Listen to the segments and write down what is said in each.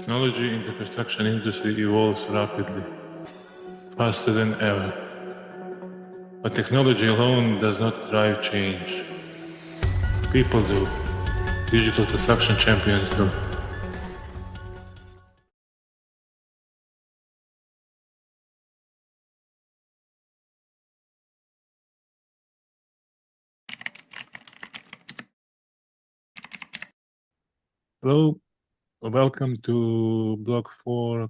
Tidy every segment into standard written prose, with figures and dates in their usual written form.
Technology in the construction industry evolves rapidly, faster than ever. But technology alone does not drive change. People do. Digital construction champions do. Hello, welcome to Block 4,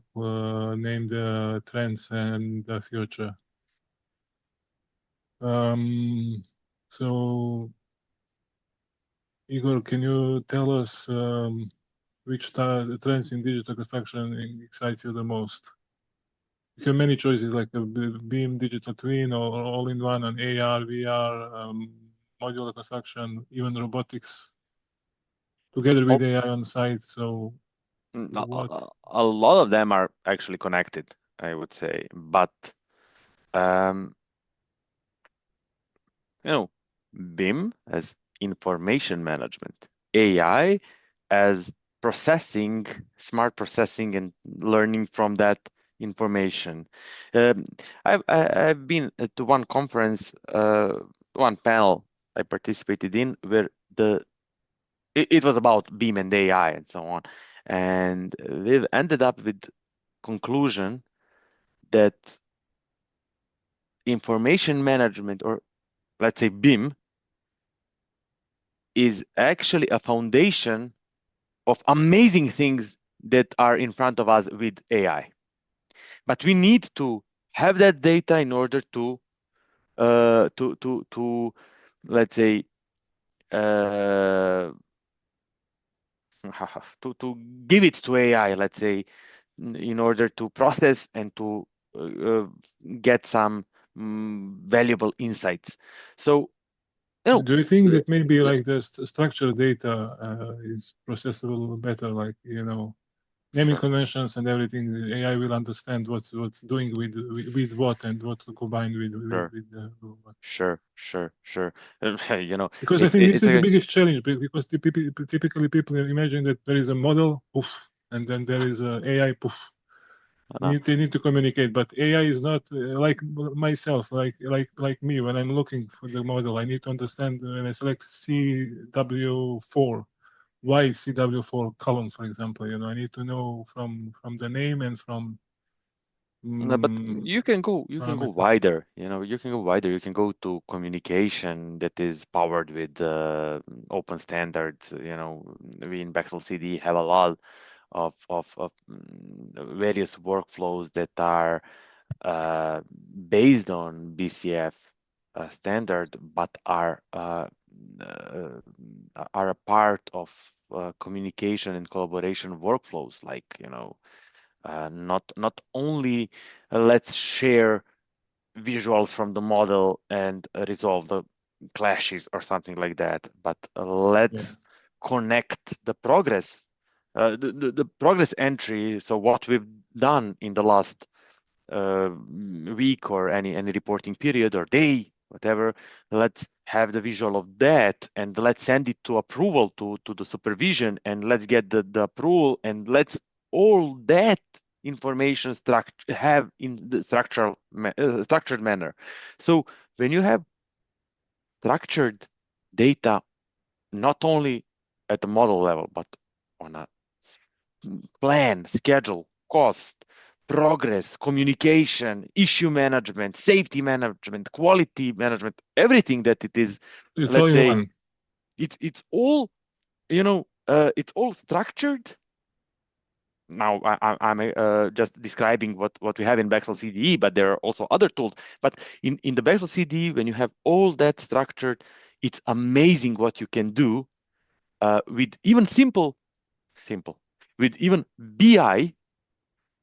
named Trends and the Future. So, Igor, can you tell us which trends in digital construction excite you the most? You have many choices like a BIM, digital twin, or all-in-one, and AR, VR, modular construction, even robotics, together with AI on site. So, what? A lot of them are actually connected, I would say, but BIM as information management, AI as processing, smart processing, and learning from that information. I've been to one conference, one panel I participated in where it was about BIM and AI and so on, and we've ended up with conclusion that information management, or let's say BIM, is actually a foundation of amazing things that are in front of us with AI. But we need to have that data in order to let's say to give it to AI, let's say, in order to process and to get some valuable insights. So, Do you think that maybe like the structured data is processable better, like, naming conventions and everything? AI will understand what's doing with what and what to combine with what. Sure. Because I think this is the biggest challenge, because typically people imagine that there is a model, poof, and then there is a AI, poof. They need to communicate, but AI is not like myself, like me. When I'm looking for the model, I need to understand when I select CW4, why CW4 column, for example. I need to know from the name and from. But you can go wider. You can go wider. You can go to communication that is powered with open standards. We in BEXEL CD have a lot of various workflows that are based on BCF standard, but are a part of communication and collaboration workflows. Like not only let's share visuals from the model and resolve the clashes or something like that, but let's connect the progress, the progress entry. So what we've done in the last week or any reporting period or day, whatever, let's have the visual of that and let's send it to approval to the supervision, and let's get the approval, and let's all that information have in the structured manner. So when you have structured data, not only at the model level, but on a plan, schedule, cost, progress, communication, issue management, safety management, quality management, everything that it is, it's let's all in say, one. It's all, it's all structured. Now I'm just describing what we have in BEXEL CDE, but there are also other tools. But in the BEXEL CDE, when you have all that structured, it's amazing what you can do with even simple, with even BI.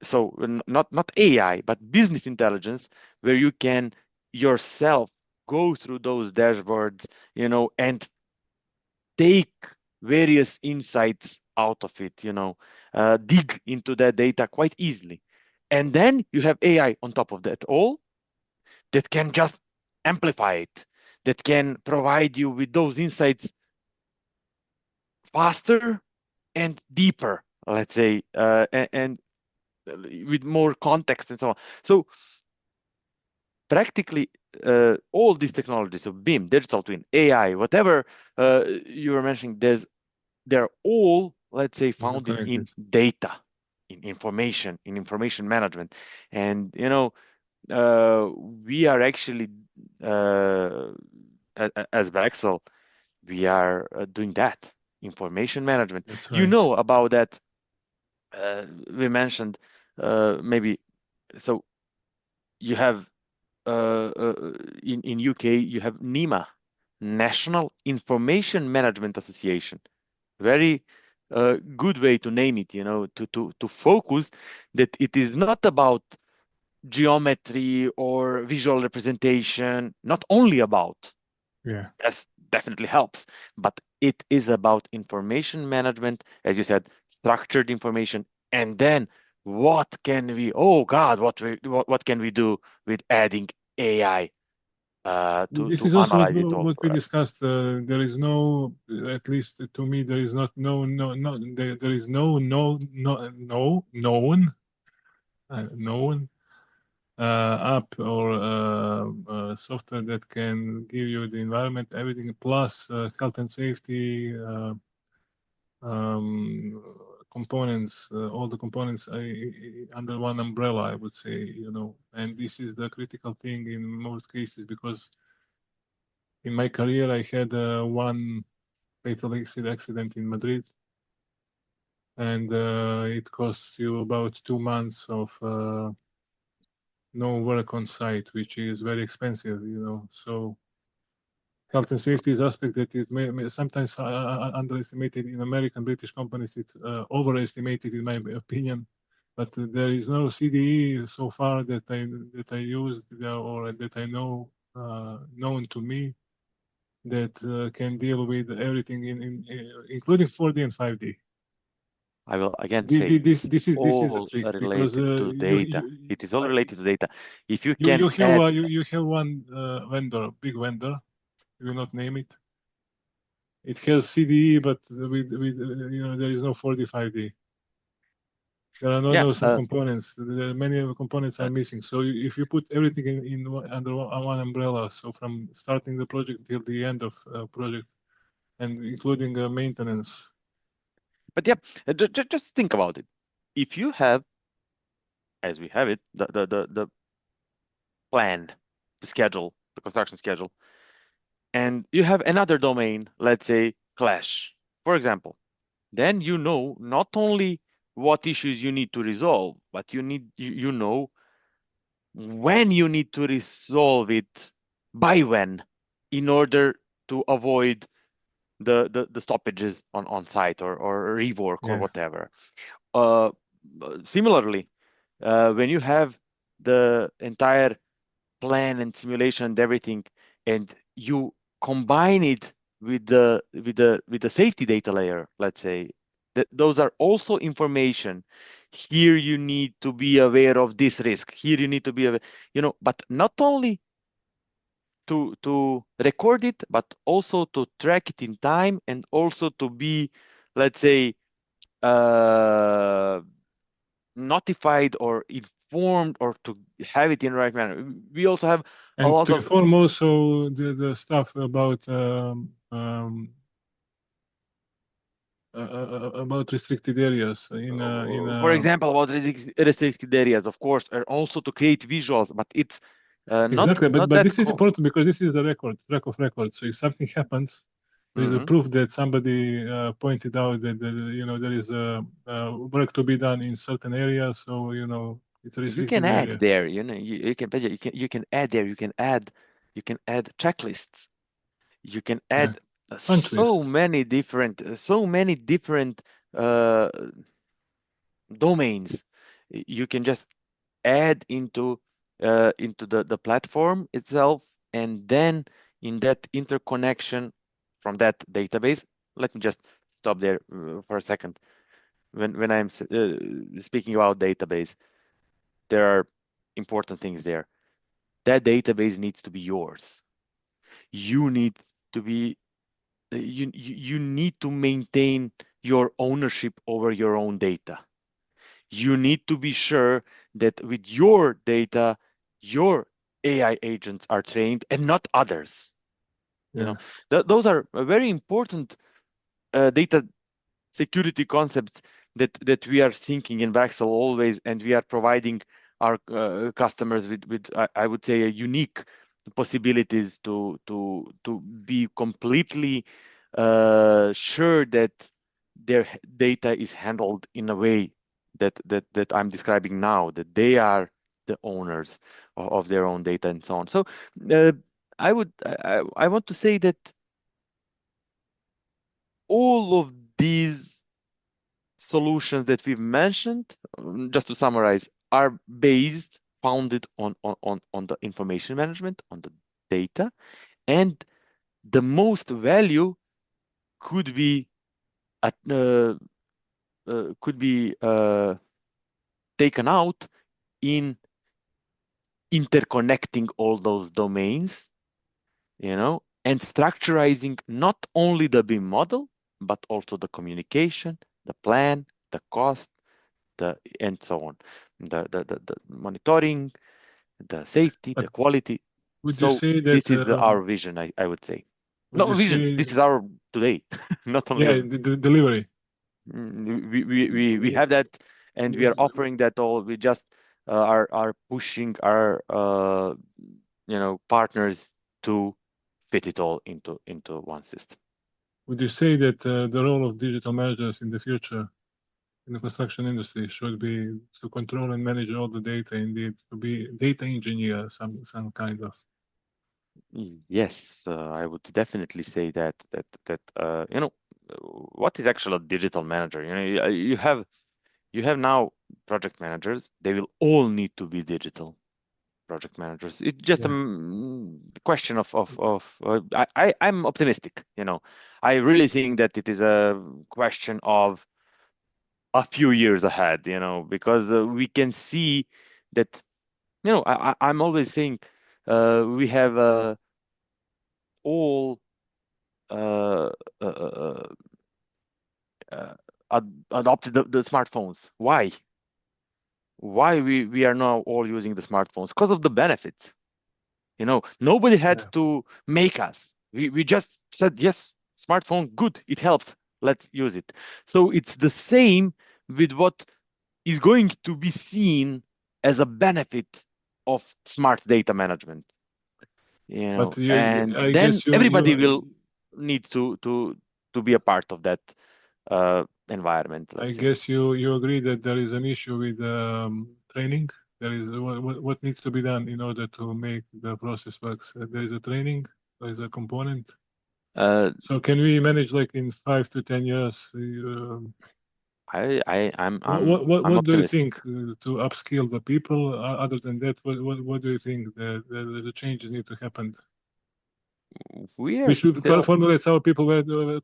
So not AI, but business intelligence, where you can yourself go through those dashboards, and take various insights out of it, dig into that data quite easily. And then you have AI on top of that all that can just amplify it, that can provide you with those insights faster and deeper. let's say, and with more context and so on. So practically all these technologies of BIM, digital twin, AI, whatever you were mentioning, they're all, let's say, found in data, in information management. And we are actually as BEXEL, we are doing that information management. That's You right. know about that. We mentioned maybe, so you have in UK you have NEMA, National Information Management Association. Very good way to name it, to focus that it is not about geometry or visual representation, not only about, Yeah. yes, definitely helps, but it is about information management, as you said, structured information, and then what can we, oh God, what can we do with adding AI This to is also analyze it all what we for us. discussed. There is no, at least to me, there is not there is known app or software that can give you the environment, everything plus health and safety components, all the components under one umbrella, I would say, and this is the critical thing in most cases, because in my career I had one fatal accident in Madrid, and it costs you about 2 months of no work on site, which is very expensive, so health and safety is aspect that is sometimes underestimated in American British companies. It's overestimated in my opinion. But there is no CDE so far that I used or that I know known to me that can deal with everything including 4D and 5D. I will again say it's This is the all trick, because related to data. It is all related to data. If you can you have add, you have one vendor, big vendor, I will not name it. It has CDE, but with there is no 4D 5D. There are yeah, no some components. Many components are missing. So if you put everything under one umbrella, so from starting the project till the end of project, and including maintenance. but yeah, just think about it. If you have, as we have it, the plan, the schedule, the construction schedule, and you have another domain, let's say clash, for example, then you know not only what issues you need to resolve, but you know when you need to resolve it, by when, in order to avoid the stoppages on site or rework or Yeah. whatever. Uh, Similarly, when you have the entire plan and simulation and everything, and you combine it with the safety data layer, let's say, that those are also information. Here you need to be aware of this risk. Here you need to be aware, but not only to record it, but also to track it in time, and also to be, let's say, uh, notified or informed, or to have it in the right manner. We also have a And lot to of, inform also the stuff about restricted areas for example, about restricted areas, of course, and also to create visuals, but it's not exactly. But not that this is important because this is the track of record. So if something happens, there is a proof that somebody pointed out that there is work to be done in certain areas. So it's a you can restricted add area. there. You can add there. You can add checklists. You can Yeah, add punch lists. so many different uh, domains. You can just add into the platform itself, and then in that interconnection from that database. Let me just stop there for a second. When I'm speaking about database, there are important things there. That database needs to be yours. You need to be you need to maintain your ownership over your own data. You need to be sure that with your data, your AI agents are trained and not others. You know, those are very important data security concepts that we are thinking in BEXEL always, and we are providing our customers with I would say a unique possibilities to be completely sure that their data is handled in a way that I'm describing now, that they are the owners of their own data and so on. So I want to say that all of these solutions that we've mentioned, just to summarize, are founded on the information management, on the data, and the most value could be at, taken out in interconnecting all those domains, and structurizing not only the BIM model, but also the communication, the plan, the cost, and so on, the monitoring, the safety, But the quality. would you So say that this is our vision, I would say. would No you vision. say This is our today, not only yeah, the delivery? we have that, and we are offering that all. We just are pushing our partners to fit it all into one system. Would you say that the role of digital managers in the future in the construction industry should be to control and manage all the data, indeed, to be data engineer, some kind of? Yes, I would definitely say that what is actually a digital manager? You have now project managers. They will all need to be digital project managers. It's just a question I'm optimistic. I really think that it is a question of a few years ahead. Because we can see that. I'm always saying we have all uh, uh, uh, adopted the smartphones. Why? Why we are now all using the smartphones? Because of the benefits. Nobody had to make us. We just said, yes, smartphone, good, it helps. Let's use it. So it's the same with what is going to be seen as a benefit of smart data management. But And I then guess everybody will need to be a part of that environment, I let's say. guess you agree that there is an issue with training. There is what needs to be done in order to make the process works. There is a training. There is a component. So can we manage like in 5 to 10 years? I'm What do you optimistic. think to upskill the people? Other than that, what do you think the changes need to happen? We We are should still. formulate our people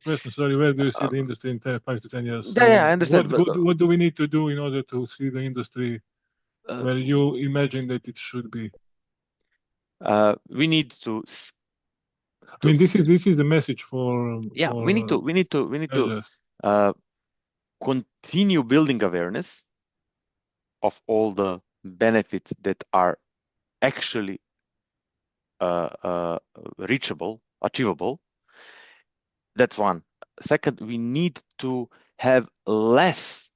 question. Sorry, where do you see the industry in 5 to 10 years? So Yeah, I understand. what do we need to do in order to see the industry where you imagine that it should be? We need to. I mean, this is the message for We need to managers. Continue building awareness of all the benefits that are actually reachable, achievable. That's one. Second, we need to have less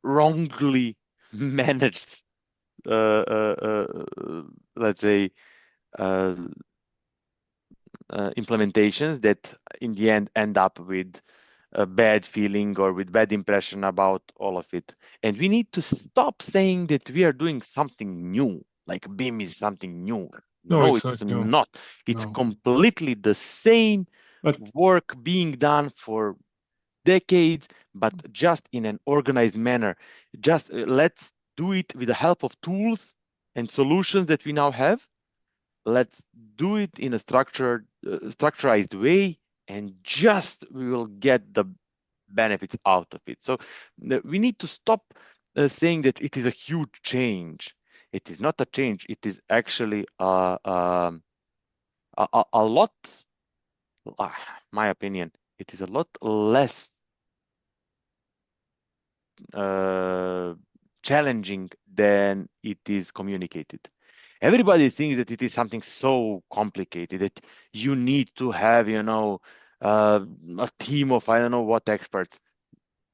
wrongly managed, let's say, implementations that in the end up with a bad feeling or with bad impression about all of it. And we need to stop saying that we are doing something new, like BIM is something new. No, No, it's it's not new. not. It's No, completely the same but work being done for decades, but just in an organized manner. Just let's do it with the help of tools and solutions that we now have. Let's do it in a structured way, and just we will get the benefits out of it. So we need to stop saying that it is a huge change. It is not a change. It is actually a lot, my opinion, it is a lot less challenging than it is communicated. Everybody thinks that it is something so complicated that you need to have, a team of I don't know what experts.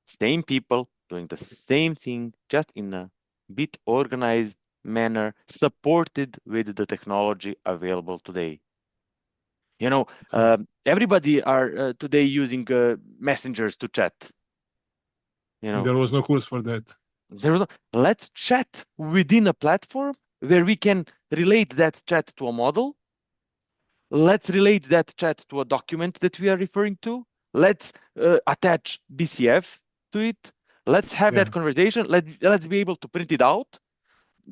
Same people doing the same thing, just in a bit organized manner, supported with the technology available today. Everybody are today using messengers to chat. There was no course for that. Let's chat within a platform where we can relate that chat to a model. Let's relate that chat to a document that we are referring to. Let's attach BCF to it. Let's have that conversation. Let's be able to print it out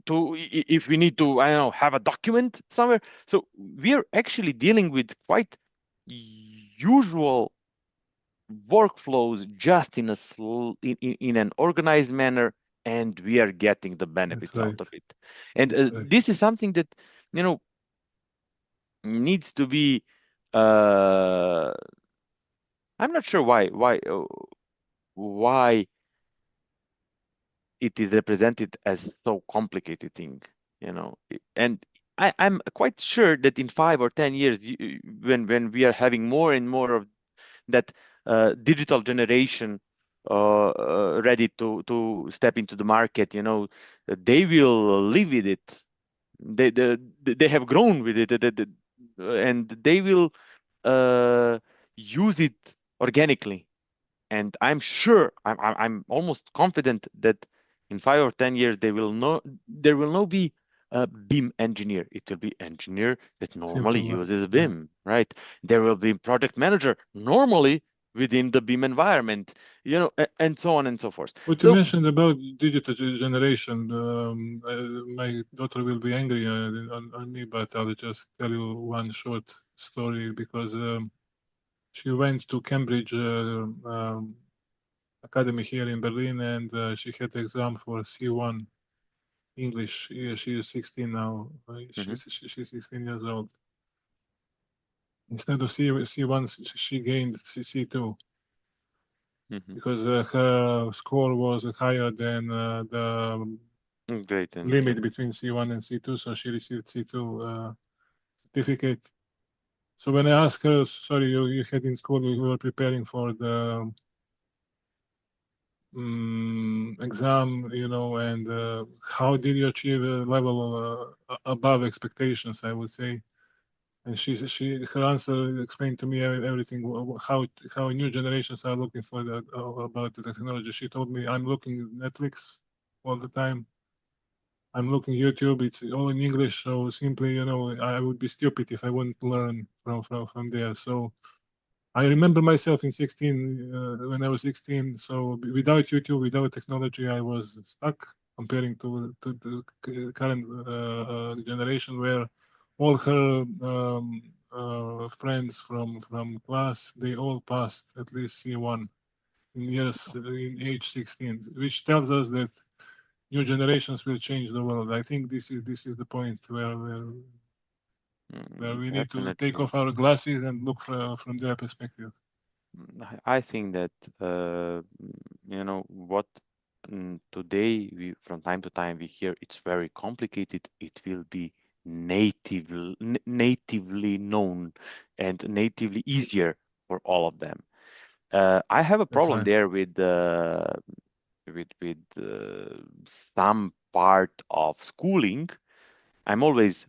if we need to, I don't know, have a document somewhere. So we're actually dealing with quite usual workflows just in an organized manner, and we are getting the benefits out of it. And this is something that needs to be I'm not sure why it is represented as so complicated thing, and I'm quite sure that in 5 or 10 years, when we are having more and more of that digital generation ready to step into the market, they will live with it. They have grown with it, and they will use it organically. And I'm sure, I'm almost confident that in 5 or 10 years there will not be a BIM engineer. It will be engineer that normally uses BIM, right? There will be project manager normally within the BIM environment, and so on and so forth. What you mentioned about digital generation, my daughter will be angry on me, but I'll just tell you one short story because she went to Cambridge Academy here in Berlin, and she had the exam for C1 English. She is 16 now. She's 16 years old. Instead of C1, she gained C2 because her score was higher than the limit between C1 and C2, so she received C2 certificate. So when I asked her, sorry, you had in school, you were preparing for the exam, and how did you achieve a level above expectations, I would say. And her answer explained to me everything, how new generations are looking for about the technology. She told me, I'm looking Netflix all the time. I'm looking YouTube. It's all in English, so simply, I would be stupid if I wouldn't learn from there. So I remember myself in 16, when I was 16. So without YouTube, without technology, I was stuck comparing to the current generation, where all her friends from class, they all passed at least C1 in age 16, which tells us that new generations will change the world. I think this is the point where we need to take off our glasses and look from their perspective. I think that what today from time to time we hear it's very complicated. It will be natively known and natively easier for all of them. I have a problem there with some part of schooling. I'm always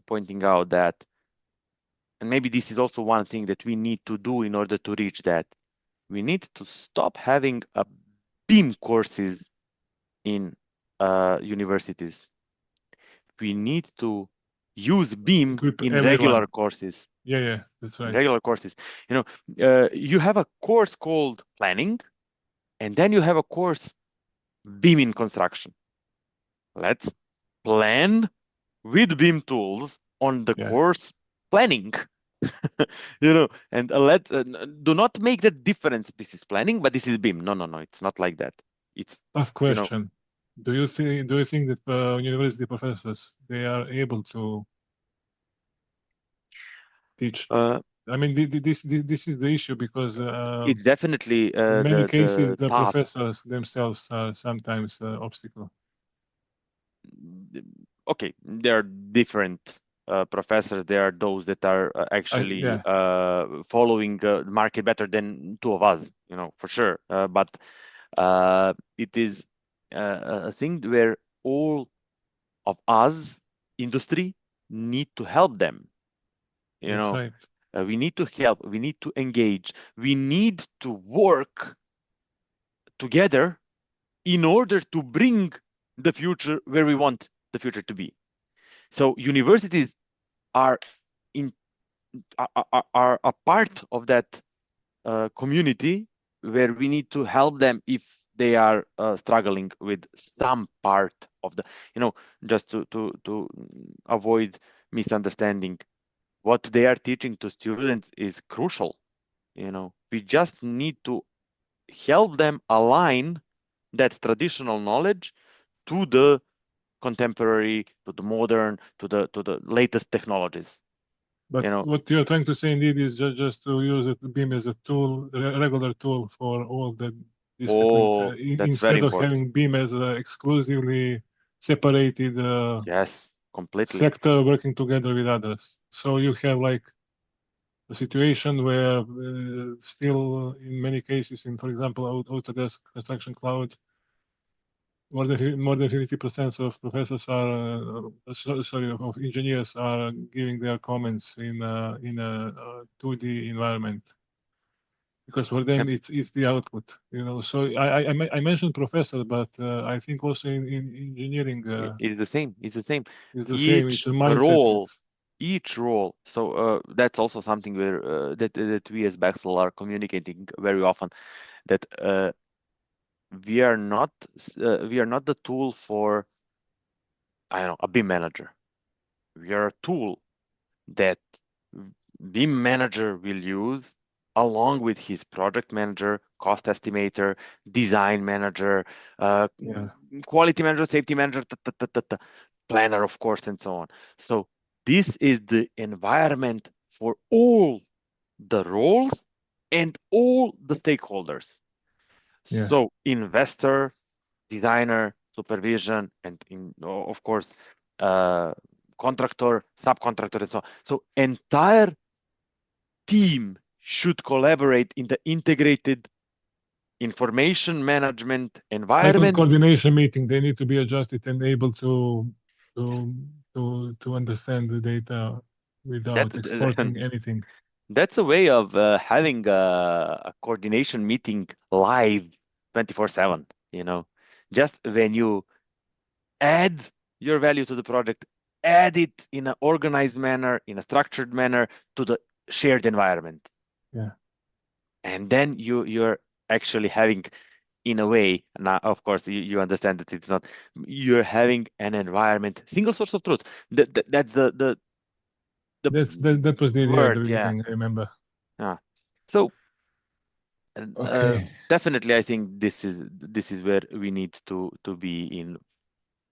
pointing out that, and maybe this is also one thing that we need to do in order to reach that. We need to stop having a BIM courses in universities. We need to use BIM in regular courses. Yeah, that's right. Regular courses. You have a course called planning, and then you have a course BIM in construction. Let's plan with BIM tools on the course planning. And let's do not make the difference. This is planning, but this is BIM. No, it's not like that. It's tough question. Do you think that university professors, they are able to teach I mean, this is the issue, because it's definitely in many cases the task. professors themselves are sometimes obstacle. Okay, there are different professors. There are those that are actually following the market better than two of us, for sure. But it is a thing where all of us, industry, need to help them. That's right. We need to help. We need to engage. We need to work together in order to bring the future where we want the future to be. So universities are a part of that community where we need to help them if they are struggling with some part of the, just to avoid misunderstanding. What they are teaching to students is crucial. We just need to help them align that traditional knowledge to the contemporary, to the modern, to the latest technologies. But what you're trying to say indeed is just to use BIM as a tool, regular tool for all the disciplines, instead of having BIM as a exclusively separated yes, completely sector working together with others. So you have like a situation where still in many cases, in, for example, Autodesk Construction Cloud, more than 50% of professors are of engineers are giving their comments in a 2D environment, because for them it's the output. So I mentioned professor, but I think also in engineering it's the same. It's the same. It's the same. It's a mindset. Each role. So that's also something where that we as BEXEL are communicating very often, that we are not the tool for, I don't know, a BIM manager. We are a tool that BIM manager will use along with his project manager, cost estimator, design manager, quality manager, safety manager, planner, of course, and so on. So this is the environment for all the roles and all the stakeholders. So investor, designer, supervision, and of course, contractor, subcontractor, and so on. So entire team should collaborate in the integrated information management environment. Like coordination meeting, they need to be adjusted and able to understand the data without exporting anything. That's a way of having a coordination meeting live 24/7. Just when you add your value to the project, add it in an organized manner, in a structured manner to the shared environment. And then you're actually having, in a way, now of course you understand that it's not, you're having an environment, single source of truth. That's that was the idea at the beginning, I remember. So definitely I think this is where we need to be in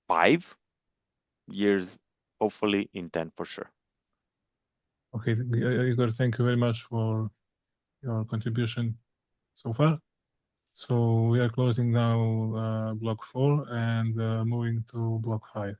5 years, hopefully in 10 for sure. Okay, Igor, thank you very much for your contribution so far. So we are closing now block 4 and moving to block 5.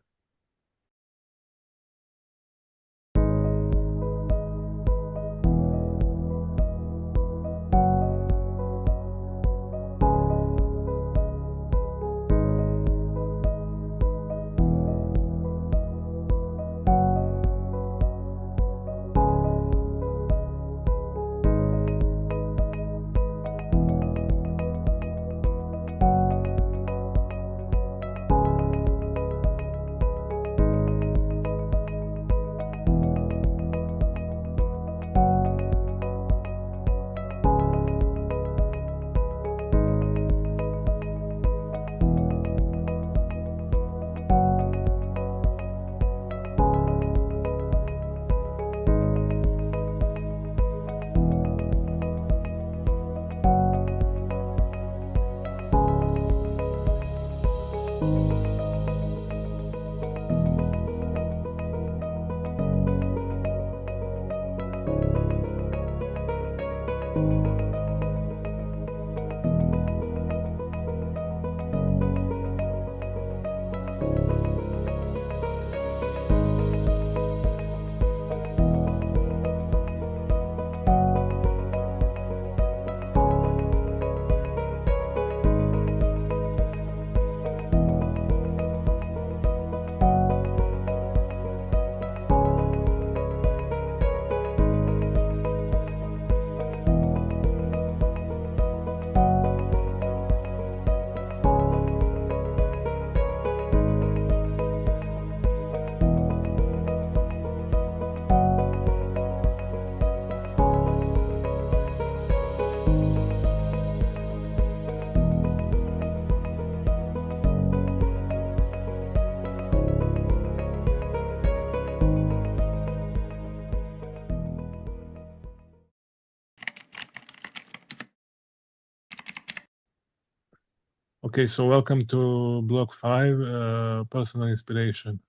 Okay, so welcome to Block 5, Personal Inspiration.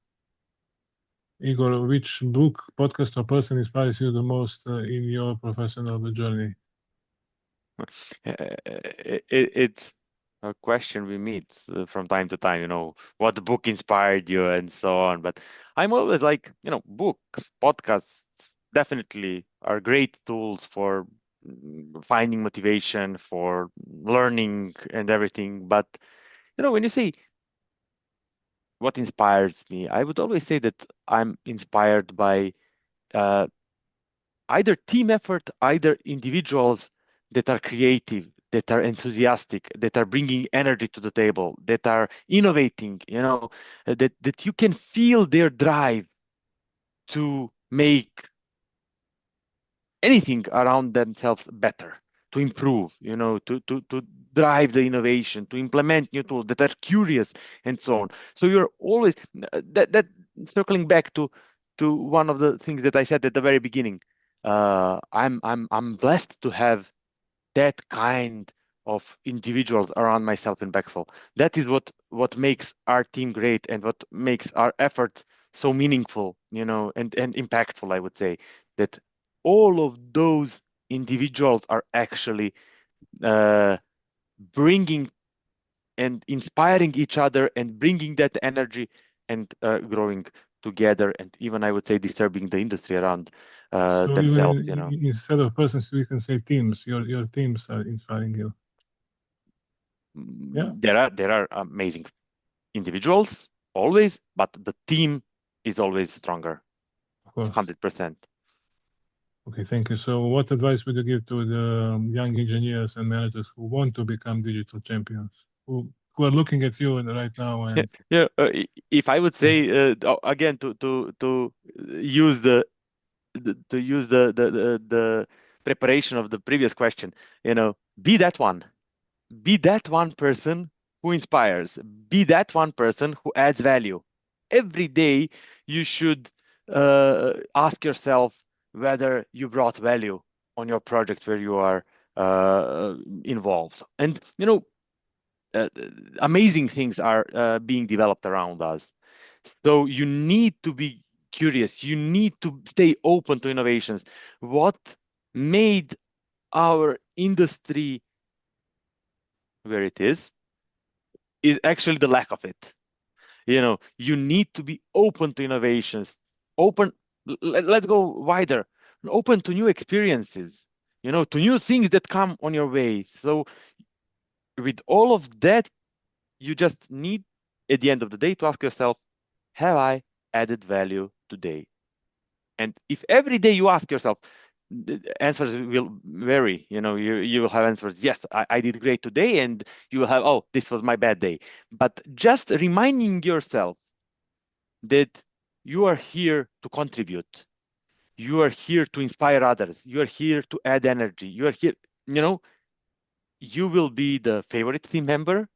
Igor, which book, podcast, or person inspires you the most in your professional journey? It's a question we meet from time to time, what book inspired you and so on. But I'm always like, books, podcasts definitely are great tools for finding motivation, for learning and everything. But, when you say what inspires me, I would always say that I'm inspired by either team effort, either individuals that are creative, that are enthusiastic, that are bringing energy to the table, that are innovating, that you can feel their drive to make anything around themselves better, to improve, to drive the innovation, to implement new tools, that are curious and so on. So you're always that circling back to one of the things that I said at the very beginning. I'm blessed to have that kind of individuals around myself in BEXEL. That is what makes our team great and what makes our efforts so meaningful, and impactful, I would say, that all of those individuals are actually bringing and inspiring each other and bringing that energy and growing together, and even I would say disturbing the industry around So themselves. even instead of persons, we can say teams. Your teams are inspiring you. Yeah. There are amazing individuals always, but the team is always stronger. Of course. 100%. Okay, thank you. So what advice would you give to the young engineers and managers who want to become digital champions, who are looking at you right now? And if I would say again to use the preparation of the previous question, be that one. Be that one person who inspires. Be that one person who adds value. Every day you should ask yourself whether you brought value on your project where you are involved. And amazing things are being developed around us. So you need to be curious. You need to stay open to innovations. What made our industry where it is actually the lack of it. You need to be open to innovations, open, let's go wider, open to new experiences, to new things that come on your way. So with all of that, you just need, at the end of the day, to ask yourself, have I added value today? And if every day you ask yourself, the answers will vary. You will have answers, yes, I did great today, and you will have, oh, this was my bad day. But just reminding yourself that you are here to contribute, you are here to inspire others, you are here to add energy, you are here, you will be the favorite team member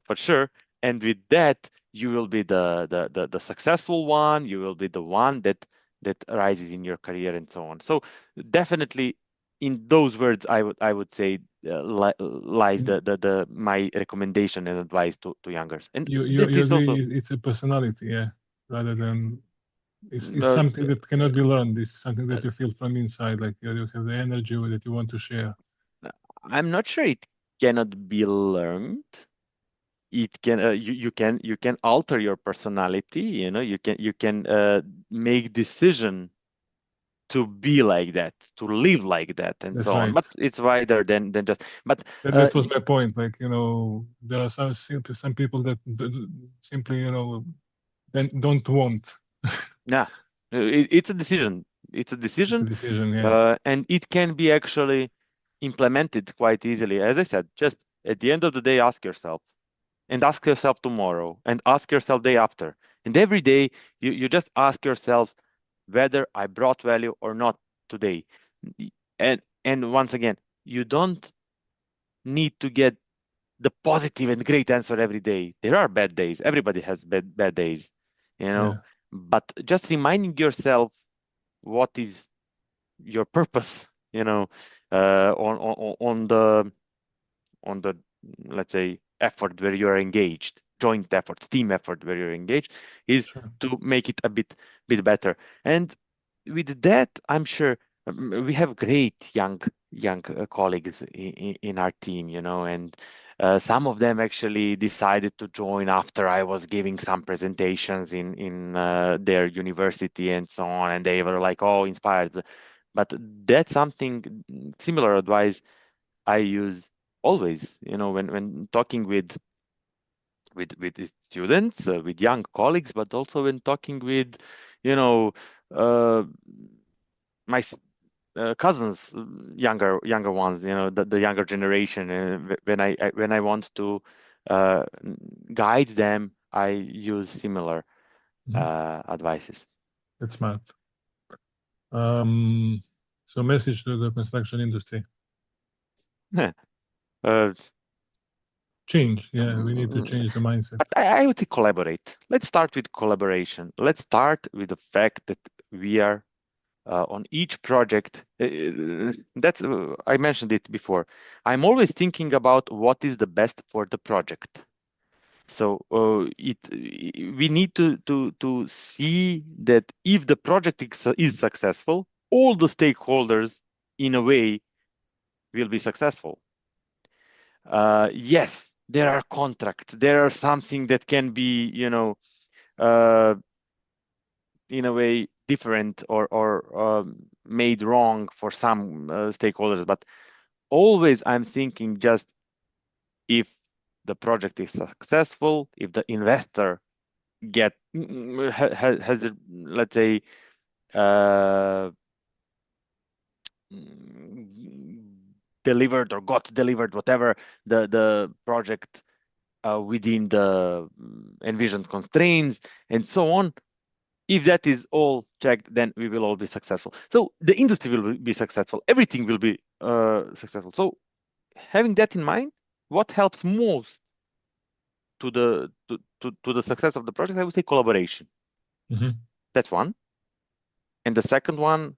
for sure. And with that, you will be the successful one. You will be the one that rises in your career and so on. So definitely, in those words, I would say lies the my recommendation and advice to youngers. And you that is agree also it's a personality, yeah, rather than It's something that cannot be learned. This is something that you feel from inside, like you have the energy that you want to share. I'm not sure it cannot be learned. It can you can alter your personality. You can make decision to be like that, to live like that, and That's so on. right. But it's wider than just. But that was my point. Like there are some people that simply then don't want. Yeah, it's a decision. It's a decision, It's a decision, yeah. and it can be actually implemented quite easily. As I said, just at the end of the day, ask yourself, and ask yourself tomorrow, and ask yourself day after, and every day you just ask yourself whether I brought value or not today. And once again, you don't need to get the positive and great answer every day. There are bad days. Everybody has bad days, Yeah. But just reminding yourself what is your purpose, on the let's say effort where you are engaged, joint effort, team effort where you're engaged, is Sure. to make it a bit better. And with that, I'm sure we have great young colleagues in our team, and some of them actually decided to join after I was giving some presentations in their university and so on, and they were like, oh, inspired. But that's something similar advice I use always, when talking with the students, with young colleagues, but also when talking with, uh, my cousins, younger ones, the younger generation. When I want to guide them, I use similar advices. That's smart. So message to the construction industry. Change. Yeah, we need to change the mindset. But I would say collaborate. Let's start with collaboration. Let's start with the fact that we are on each project. That's I mentioned it before. I'm always thinking about what is the best for the project. So we need to see that if the project is successful, all the stakeholders in a way will be successful. Yes, there are contracts. There are something that can be, in a way different or made wrong for some stakeholders. But always I'm thinking just if the project is successful, if the investor has let's say delivered or got delivered whatever the project within the envisioned constraints and so on. If that is all checked, then we will all be successful. So the industry will be successful. Everything will be successful. So having that in mind, what helps most to the success of the project, I would say collaboration. That's one. And the second one,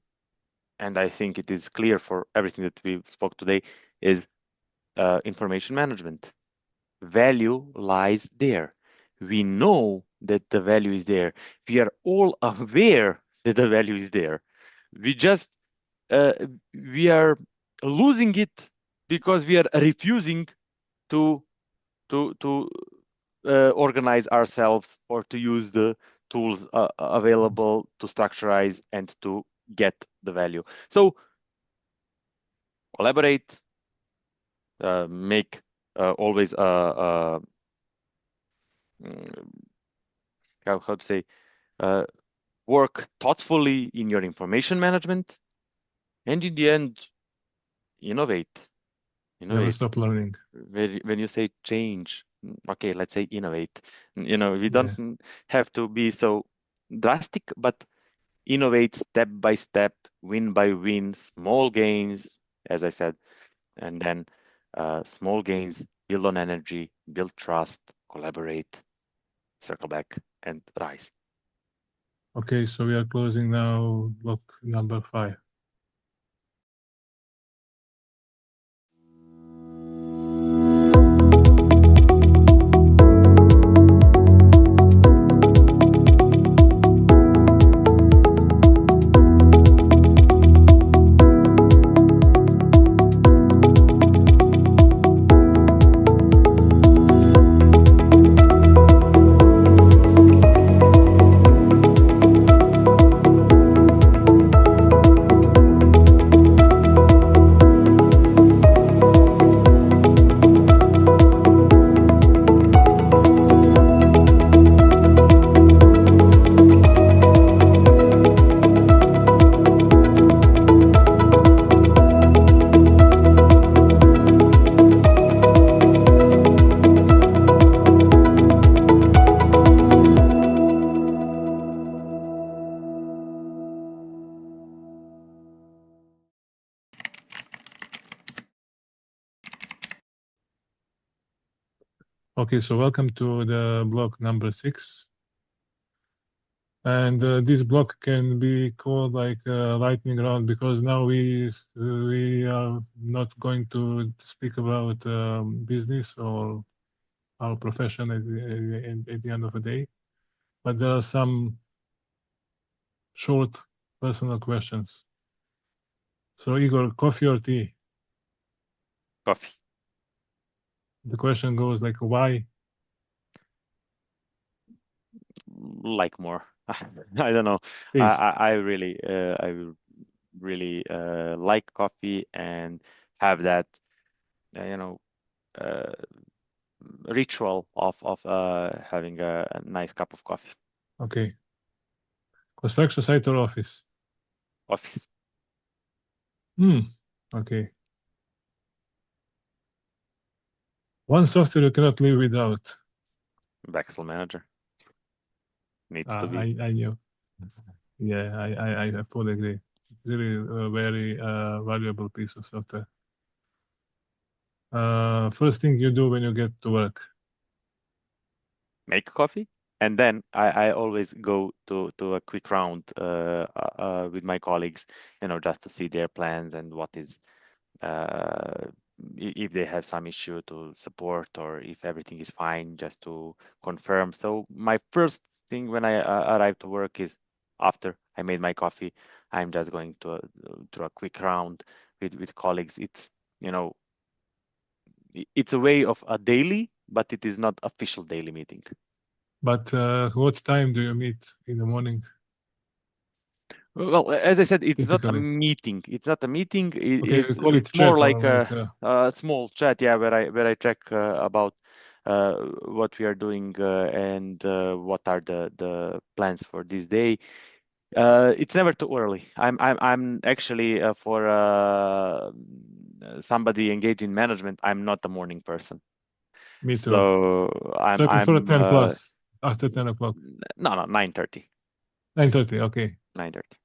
and I think it is clear for everything that we spoke today, is information management. Value lies there. We know that the value is there. We are all aware that the value is there. We just we are losing it because we are refusing to organize ourselves or to use the tools available to structurize and to get the value. So collaborate, make always how to say, work thoughtfully in your information management, and in the end, innovate. Never stop learning. When you say change, okay, let's say innovate. We don't have to be so drastic, but innovate step by step, win by win, small gains, as I said, and then small gains, build on energy, build trust, collaborate, circle back, and rise. Okay, so we are closing now block number 5. Okay, so welcome to the block number 6. And this block can be called like a lightning round, because now we are not going to speak about business or our profession at the end of the day, but there are some short personal questions. So Igor, coffee or tea? Coffee. The question goes like, why? Like more. I don't know. Taste. I really like coffee and have that you know uh, ritual of having a nice cup of coffee. Okay. Construction site or office? Office. Okay. One software you cannot live without. BEXEL Manager needs to be. I knew. Yeah, I fully agree. Really a very valuable piece of software. First thing you do when you get to work. Make coffee, and then I always go to a quick round with my colleagues, just to see their plans and what is if they have some issue to support or if everything is fine, just to confirm. So my first thing when I arrive to work is after I made my coffee, I'm just going to a quick round with colleagues. It's a way of a daily, but it is not official daily meeting. But what time do you meet in the morning? Well, as I said, it's not a Typically. meeting. It's not a meeting. Okay, we call it It's more chat or like like a small chat, yeah, where I check about what we are doing and what are the plans for this day. It's never too early. I'm actually for somebody engaged in management. I'm not a morning person. me too. So So I'm I prefer I'm 10 plus after 10 o'clock. no 9:30. 9:30. Okay, 9:30.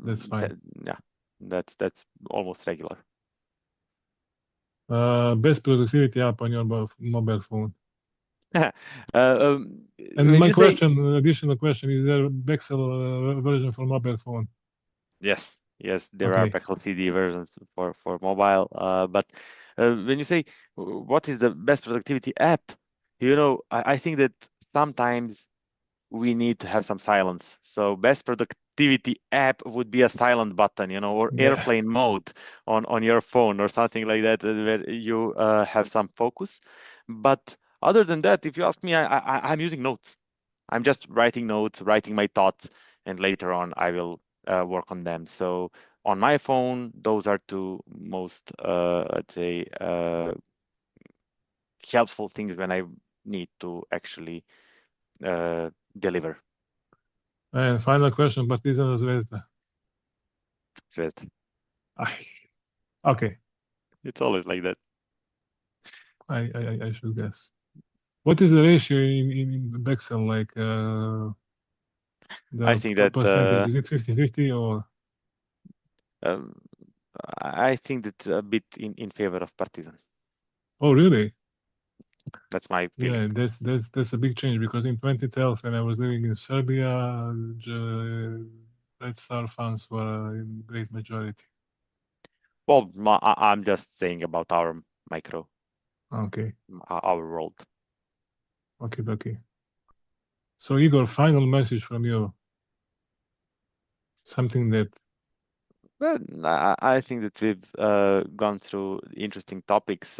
that's fine. Yeah, that's almost regular. Best productivity app on your mobile phone. And When my you say additional question, is there BEXEL version for mobile phone? yes, there are Okay, BEXEL CD versions for mobile. But when you say what is the best productivity app, I think that sometimes we need to have some silence. So best productivity app would be a silent button, or yeah, airplane mode on your phone or something like that, where you have some focus. But other than that, if you ask me, I'm using notes. I'm just writing notes, writing my thoughts, and later on I will work on them. So on my phone, those are two most, I'd say, helpful things when I need to actually deliver. And final question, Partizan or Zvezda? Zvezda. Ai, okay, It's always like that. I should guess. What is the ratio in BEXEL, like I the think that percentage? Is it 50-50 or? um, I think that a bit in favor of Partizan. Oh, really? That's my feeling. Yeah, that's a big change, because in 2012, when I was living in Serbia, Red Star fans were in great majority. Well, I'm just saying about our micro, Okay, our world. okay. So Igor, final message from you. Something that Well, I think that we've gone through interesting topics.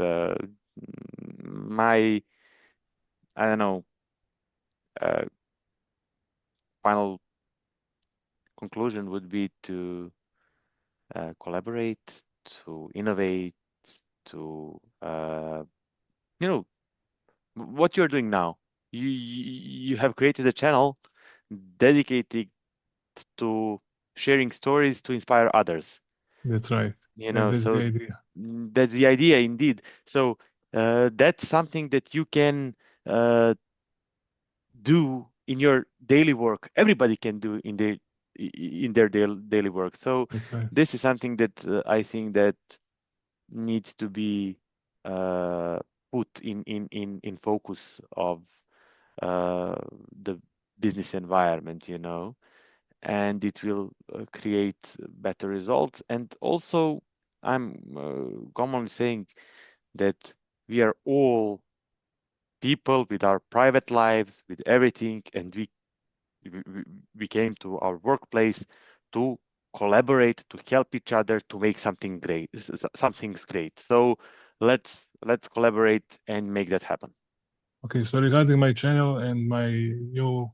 My, I don't know, uh, final conclusion would be to collaborate, to innovate, to, what you're doing now. You have created a channel dedicated to sharing stories to inspire others. that's right. That's the So idea. that's the idea indeed. So that's something that you can do in your daily work. Everybody can do in their daily work. So That's right. this is something that I think that needs to be uh, put in focus of the business environment, you know, and it will create better results. And also, I'm commonly saying that we are all people with our private lives, with everything, and we came to our workplace to collaborate, to help each other, to make something great, something's great. So let's collaborate and make that happen. Okay, so regarding my channel and my new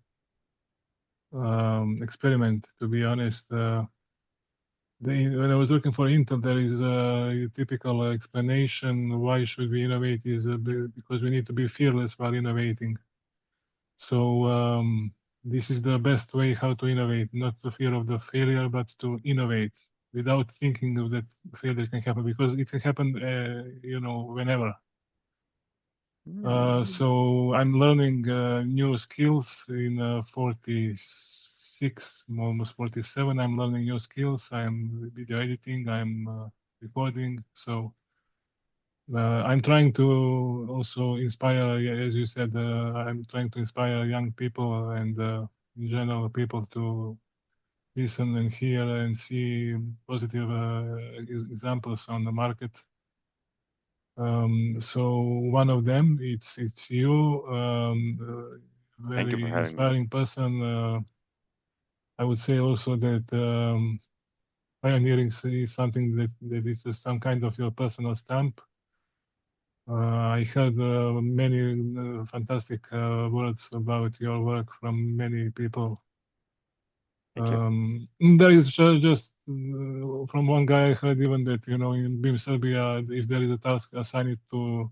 experiment, to be honest, when I was looking for Intel, there is a typical explanation why should we innovate is because we need to be fearless while innovating. So this is the best way how to innovate, not the fear of the failure, but to innovate without thinking of that failure can happen, because it can happen, you know, whenever. So I'm learning new skills in 46, almost 47. I'm learning new skills. I'm video editing. I'm recording. So I'm trying to also inspire, as you said, I'm trying to inspire young people and in general people to listen and hear and see positive examples on the market. So one of them, it's you, very inspiring person. I would say also that pioneering is something that is some kind of your personal stamp. I heard many fantastic words about your work from many people. There is just from one guy I heard even that, you know, in BIM Serbia, if there is a task, assign it to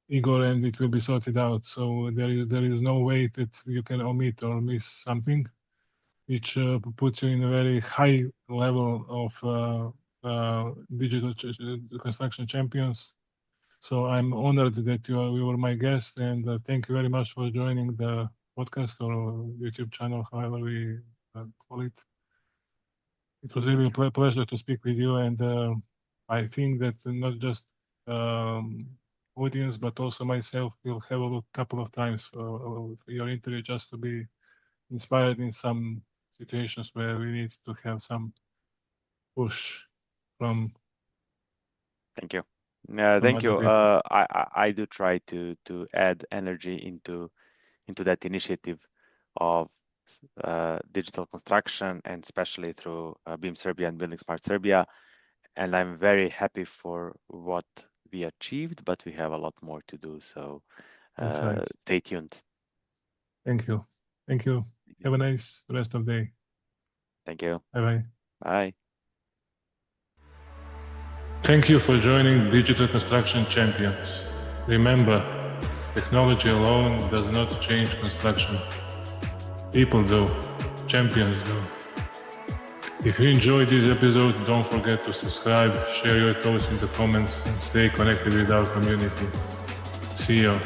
Igor and it will be sorted out. So there is no way that you can omit or miss something, which puts you in a very high level of digital construction champions. So I'm honored that you were my guest, and thank you very much for joining the podcast or YouTube channel, however we call it. It was really a pleasure to speak with you, and I think that not just audience, but also myself will have a couple of times for your interview just to be inspired in some situations where we need to have some push from. Thank you. Thank you. I do try to add energy into that initiative of digital construction, and especially through BIM Serbia and Building Smart Serbia. And I'm very happy for what we achieved, but we have a lot more to do. So stay tuned. Thank you. Thank you. Have a nice rest of the day. Thank you. Bye-bye. Bye. Thank you for joining Digital Construction Champions. Remember, technology alone does not change construction. People do. Champions do. If you enjoyed this episode, don't forget to subscribe, share your thoughts in the comments, and stay connected with our community. See you.